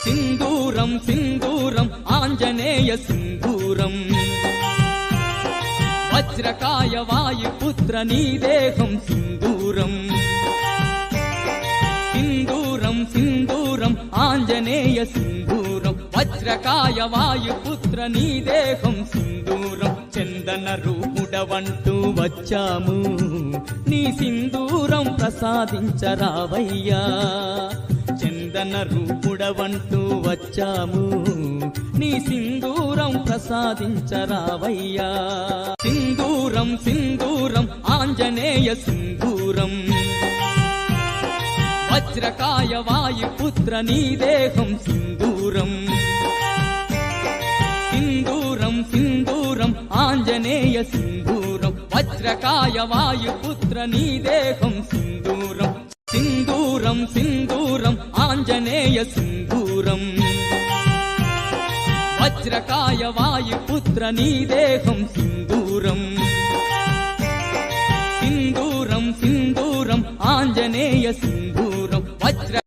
సింధూరం సింధూరం ఆంజనేయ సింధూరం వజ్రకాయ వాయుపుత్ర నీ దేహం సింధూరం సింధూరం సింధూరం ఆంజనేయ సింధూరం వజ్రకాయ వాయుపుత్ర నీ దేహం సింధూరం చందన రూపుడవంటూ వచ్చాము నీ సింధూరం ప్రసాదించరావయ్యా చందన రూపుడవంటూ వచ్చాము నీ సింధూరం ప్రసాదించరావయ్యా సింధూరం సింధూరం ఆంజనేయ సింధూరం వజ్రకాయ వాయుపుత్ర నీ దేహం సింధూరం సింధూరం సింధూరం ఆంజనేయ సింధూరం వజ్రకాయ వాయుపుత్ర నీ దేహం సింధూరం సింధూరం సింధూరం ఆంజనేయ సింధూరం వజ్రకాయ వాయుపుత్ర నీ దేహం సింధూరం సింధూరం సింధూరం ఆంజనేయ సింధూరం